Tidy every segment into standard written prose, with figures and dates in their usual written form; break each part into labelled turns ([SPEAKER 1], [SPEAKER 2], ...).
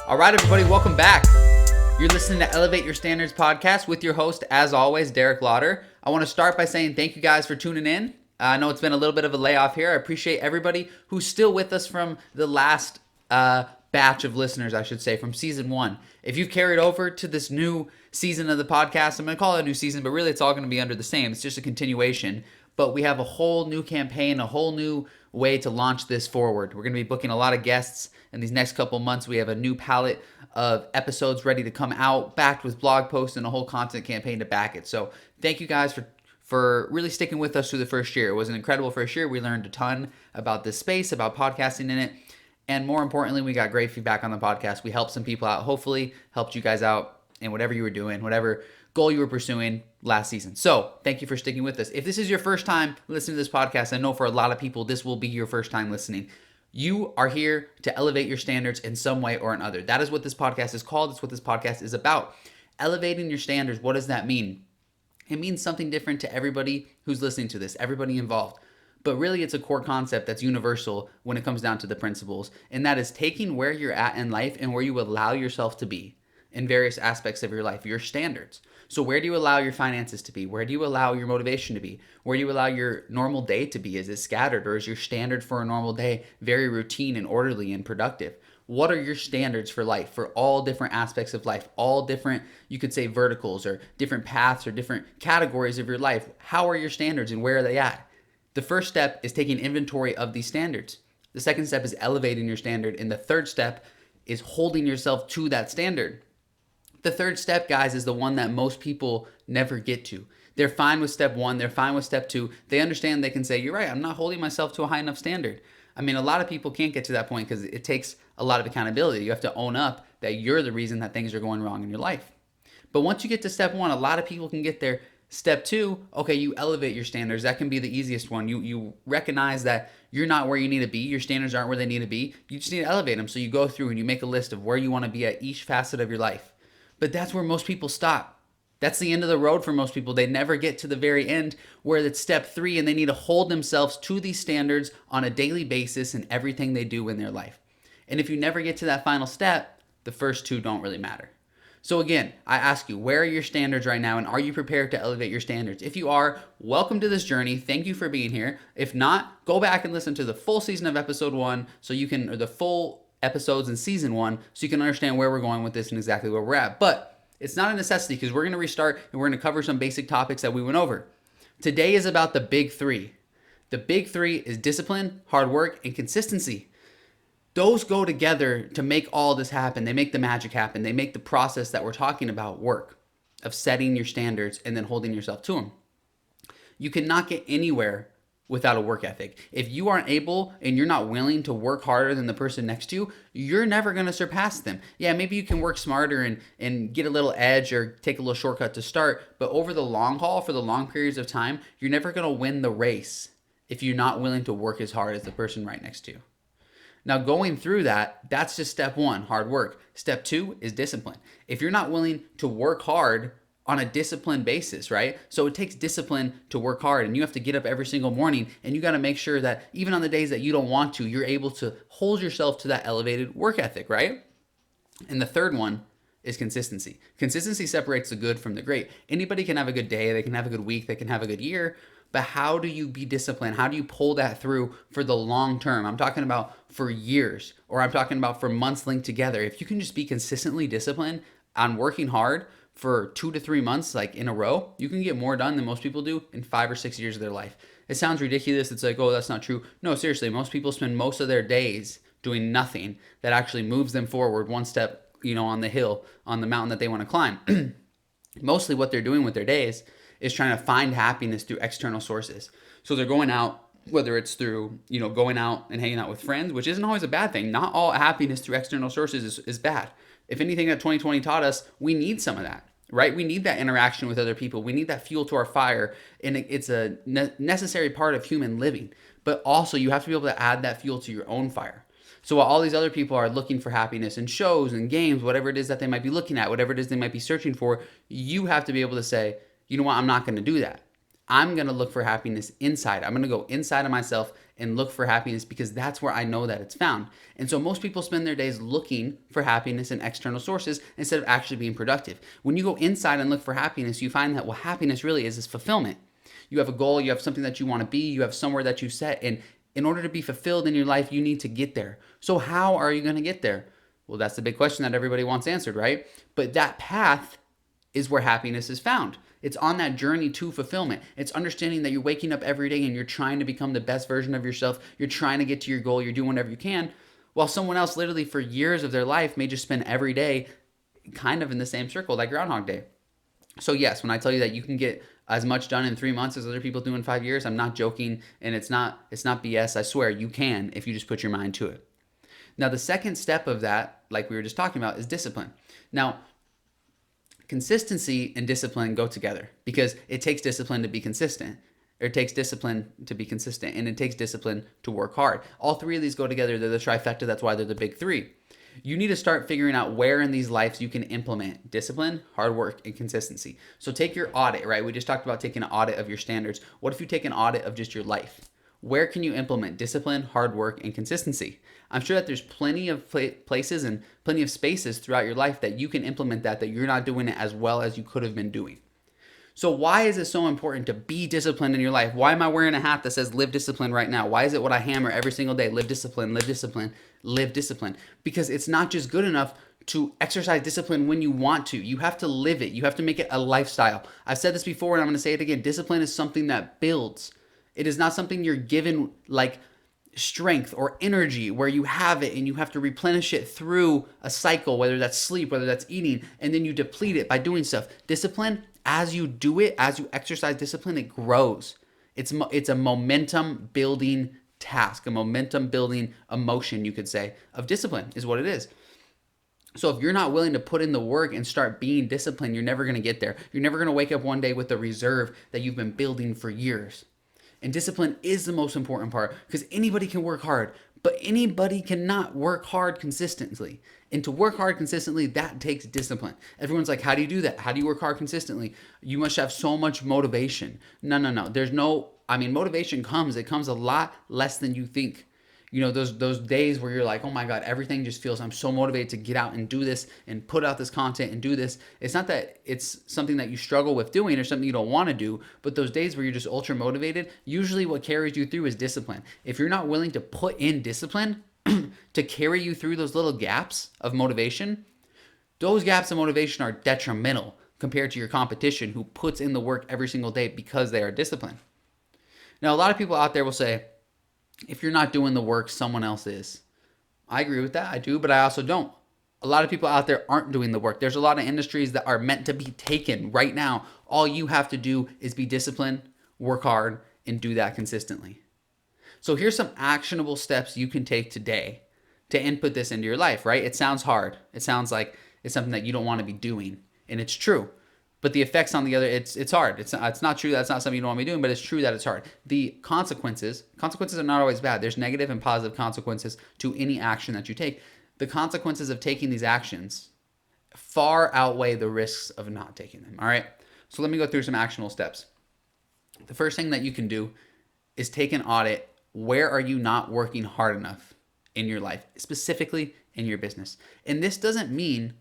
[SPEAKER 1] All right, everybody, welcome back. You're listening to Elevate Your Standards podcast with your host, as always, Derrick Lawter. I want to start by saying thank you guys for tuning in. I know it's been a little bit of a layoff here. I appreciate everybody who's still with us from the last batch of listeners, I should say, from season 1. If you've carried over to this new season of the podcast, I'm going to call it a new season, but really it's all going to be under the same. It's just a continuation. But we have a whole new campaign, a whole new way to launch this forward. We're going to be booking a lot of guests in these next couple months. We have a new palette of episodes ready to come out, backed with blog posts and a whole content campaign to back it. So thank you guys for really sticking with us through the first year. It was an incredible first year. We learned a ton about this space, about podcasting in it. And more importantly, we got great feedback on the podcast. We helped some people out, hopefully helped you guys out in whatever you were doing, whatever goal you were pursuing last season. So thank you for sticking with us. If this is your first time listening to this podcast, I know for a lot of people, this will be your first time listening. You are here to elevate your standards in some way or another. That is what this podcast is called. It's what this podcast is about. Elevating your standards. What does that mean? It means something different to everybody who's listening to this, everybody involved. But really, it's a core concept that's universal when it comes down to the principles. And that is taking where you're at in life and where you allow yourself to be in various aspects of your life, your standards. So where do you allow your finances to be? Where do you allow your motivation to be? Where do you allow your normal day to be? Is it scattered, or is your standard for a normal day very routine and orderly and productive? What are your standards for life, for all different aspects of life, all different, you could say, verticals or different paths or different categories of your life? How are your standards and where are they at? The first step is taking inventory of these standards. The second step is elevating your standard. And the third step is holding yourself to that standard. The third step, guys, is the one that most people never get to. They're fine with step 1. They're fine with step 2. They understand they can say, you're right, I'm not holding myself to a high enough standard. I mean, a lot of people can't get to that point because it takes a lot of accountability. You have to own up that you're the reason that things are going wrong in your life. But once you get to step 1, a lot of people can get there. Step 2, okay, you elevate your standards. That can be the easiest one. You recognize that you're not where you need to be. Your standards aren't where they need to be. You just need to elevate them. So you go through and you make a list of where you want to be at each facet of your life. But that's where most people stop. That's the end of the road for most people. They never get to the very end where it's step 3 and they need to hold themselves to these standards on a daily basis in everything they do in their life. And if you never get to that final step, the first 2 don't really matter. So again, I ask you, where are your standards right now, and are you prepared to elevate your standards? If you are, welcome to this journey. Thank you for being here. If not, go back and listen to the full season of episode 1 or the full episodes in season 1 so you can understand where we're going with this and exactly where we're at. But it's not a necessity because we're going to restart and we're going to cover some basic topics that we went over. Today is about the big 3. The big 3 is discipline, hard work, and consistency. Those go together to make all this happen. They make the magic happen. They make the process that we're talking about work, of setting your standards and then holding yourself to them. You cannot get anywhere without a work ethic. If you aren't able and you're not willing to work harder than the person next to you, you're never going to surpass them. Yeah, maybe you can work smarter and get a little edge or take a little shortcut to start, but over the long haul, for the long periods of time, you're never going to win the race if you're not willing to work as hard as the person right next to you. Now, going through that, that's just step 1, hard work. Step 2 is discipline. If you're not willing to work hard on a disciplined basis, right? So it takes discipline to work hard, and you have to get up every single morning, and you got to make sure that even on the days that you don't want to, you're able to hold yourself to that elevated work ethic, right? And the third one is consistency. Consistency separates the good from the great. Anybody can have a good day, they can have a good week, they can have a good year, but how do you be disciplined? How do you pull that through for the long term? I'm talking about for years, or I'm talking about for months linked together. If you can just be consistently disciplined on working hard for 2 to 3 months, like in a row, you can get more done than most people do in 5 or 6 years of their life. It sounds ridiculous. It's like, oh, that's not true. No, seriously, most people spend most of their days doing nothing that actually moves them forward one step, on the hill, on the mountain that they want to climb. Mostly what they're doing with their days is trying to find happiness through external sources. So they're going out, whether it's through, going out and hanging out with friends, which isn't always a bad thing. Not all happiness through external sources is bad. If anything that 2020 taught us, we need some of that, right? We need that interaction with other people. We need that fuel to our fire, and it's a necessary part of human living. But also, you have to be able to add that fuel to your own fire. So while all these other people are looking for happiness in shows and games, whatever it is that they might be looking at, whatever it is they might be searching for, you have to be able to say, you know what, I'm not going to do that. I'm going to look for happiness inside. I'm going to go inside of myself and look for happiness because that's where I know that it's found. And so most people spend their days looking for happiness in external sources instead of actually being productive. When you go inside and look for happiness, you find that what happiness really is fulfillment. You have a goal, you have something that you want to be, you have somewhere that you set, and in order to be fulfilled in your life, you need to get there. So how are you going to get there? Well, that's the big question that everybody wants answered, right? But that path is where happiness is found. It's on that journey to fulfillment. It's understanding that you're waking up every day and you're trying to become the best version of yourself. You're trying to get to your goal. You're doing whatever you can. While someone else literally for years of their life may just spend every day kind of in the same circle, like Groundhog Day. So yes, when I tell you that you can get as much done in 3 months as other people do in 5 years, I'm not joking, and it's not BS. I swear you can if you just put your mind to it. Now, the second step of that, like we were just talking about, is discipline. Now, consistency and discipline go together because it takes discipline to be consistent. Or it takes discipline to be consistent, and it takes discipline to work hard. All three of these go together. They're the trifecta. That's why they're the big three. You need to start figuring out where in these lives you can implement discipline, hard work, and consistency. So take your audit, right? We just talked about taking an audit of your standards. What if you take an audit of just your life? Where can you implement discipline, hard work, and consistency? I'm sure that there's plenty of places and plenty of spaces throughout your life that you can implement that you're not doing it as well as you could have been doing. So why is it so important to be disciplined in your life? Why am I wearing a hat that says live discipline right now? Why is it what I hammer every single day? Live discipline, live discipline, live discipline. Because it's not just good enough to exercise discipline when you want to. You have to live it. You have to make it a lifestyle. I've said this before and I'm going to say it again. Discipline is something that builds. It is not something you're given like strength or energy where you have it and you have to replenish it through a cycle, whether that's sleep, whether that's eating, and then you deplete it by doing stuff. Discipline, as you do it, as you exercise discipline, it grows. It's a momentum building task, a momentum building emotion, you could say, of discipline is what it is. So if you're not willing to put in the work and start being disciplined, you're never going to get there. You're never going to wake up one day with a reserve that you've been building for years. And discipline is the most important part because anybody can work hard, but anybody cannot work hard consistently. And to work hard consistently, that takes discipline. Everyone's like, how do you do that? How do you work hard consistently? You must have so much motivation. No. There's no, motivation comes. It comes a lot less than you think. You know, those days where you're like, oh my God, everything just feels, I'm so motivated to get out and do this and put out this content and do this. It's not that it's something that you struggle with doing or something you don't want to do, but those days where you're just ultra motivated, usually what carries you through is discipline. If you're not willing to put in discipline to carry you through those little gaps of motivation, those gaps of motivation are detrimental compared to your competition who puts in the work every single day because they are disciplined. Now, a lot of people out there will say, if you're not doing the work, someone else is. I agree with that. I do, but I also don't. A lot of people out there aren't doing the work. There's a lot of industries that are meant to be taken right now. All you have to do is be disciplined, work hard, and do that consistently. So here's some actionable steps you can take today to input this into your life, right? It sounds hard. It sounds like it's something that you don't want to be doing, and it's true. But the effects on the other, it's hard. It's not true. That's not something you don't want to be doing, but it's true that it's hard. The consequences are not always bad. There's negative and positive consequences to any action that you take. The consequences of taking these actions far outweigh the risks of not taking them. All right. So let me go through some actionable steps. The first thing that you can do is take an audit. Where are you not working hard enough in your life, specifically in your business? And this doesn't mean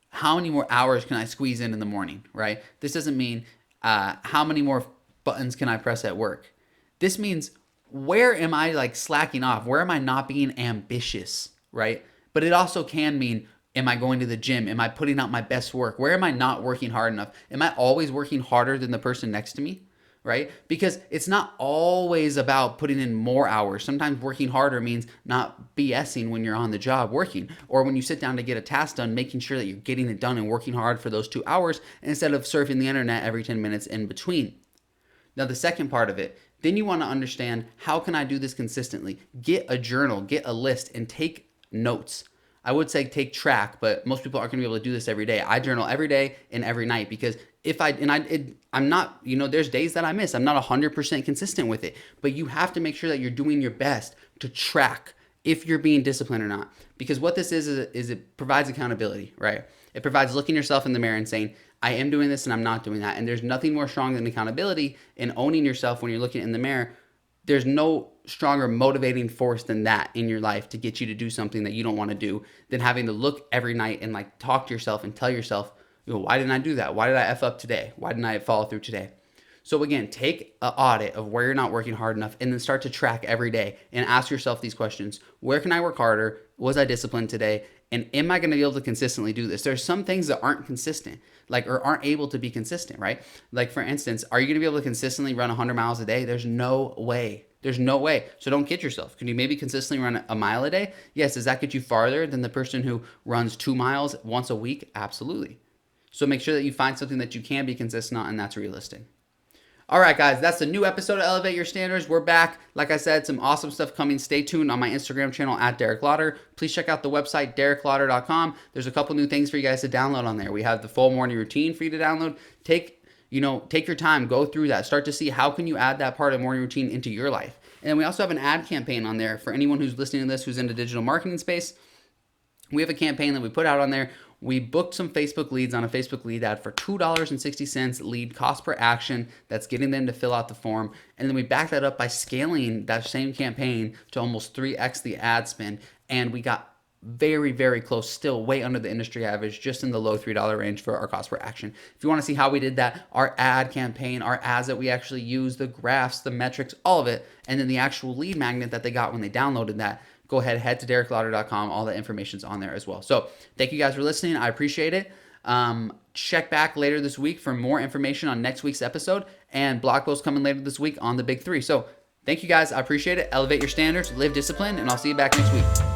[SPEAKER 1] how many more hours can I squeeze in the morning, right? This doesn't mean how many more buttons can I press at work. This means where am I like slacking off? Where am I not being ambitious, right? But it also can mean, am I going to the gym? Am I putting out my best work? Where am I not working hard enough? Am I always working harder than the person next to me? Right? Because it's not always about putting in more hours. Sometimes working harder means not BSing when you're on the job working, or when you sit down to get a task done, making sure that you're getting it done and working hard for those 2 hours instead of surfing the internet every 10 minutes in between. Now, the second part of it, then you want to understand, how can I do this consistently? Get a journal, get a list, and take notes. I would say take track, but most people aren't going to be able to do this every day. I journal every day and every night because I'm not, there's days that I miss. I'm not 100% consistent with it, but you have to make sure that you're doing your best to track if you're being disciplined or not. Because what this is it provides accountability, right? It provides looking yourself in the mirror and saying, I am doing this and I'm not doing that. And there's nothing more strong than accountability and owning yourself when you're looking in the mirror. There's no stronger motivating force than that in your life to get you to do something that you don't want to do than having to look every night and like talk to yourself and tell yourself, why didn't I do that? Why did I F up today? Why didn't I follow through today? So again, take an audit of where you're not working hard enough and then start to track every day and ask yourself these questions. Where can I work harder? Was I disciplined today? And am I going to be able to consistently do this? There's some things that aren't consistent, or aren't able to be consistent, right? Like for instance, are you going to be able to consistently run 100 miles a day? There's no way. There's no way. So don't kid yourself. Can you maybe consistently run a mile a day? Yes. Does that get you farther than the person who runs 2 miles once a week? Absolutely. So make sure that you find something that you can be consistent on and that's realistic. All right, guys, that's a new episode of Elevate Your Standards. We're back. Like I said, some awesome stuff coming. Stay tuned on my Instagram channel at Derrick Lawter. Please check out the website, derricklawter.com. There's a couple new things for you guys to download on there. We have the full morning routine for you to download. Take your time, go through that. Start to see how can you add that part of morning routine into your life. And then we also have an ad campaign on there for anyone who's listening to this who's in the digital marketing space. We have a campaign that we put out on there. We booked some Facebook leads on a Facebook lead ad for $2.60 lead cost per action. That's getting them to fill out the form. And then we backed that up by scaling that same campaign to almost 3x the ad spend. And we got very, very close, still way under the industry average, just in the low $3 range for our cost per action. If you want to see how we did that, our ad campaign, our ads that we actually use, the graphs, the metrics, all of it, and then the actual lead magnet that they got when they downloaded that, go ahead, head to derricklawter.com. All the information's on there as well. So thank you guys for listening. I appreciate it. Check back later this week for more information on next week's episode and blog posts coming later this week on the big three. So thank you guys. I appreciate it. Elevate your standards, live discipline, and I'll see you back next week.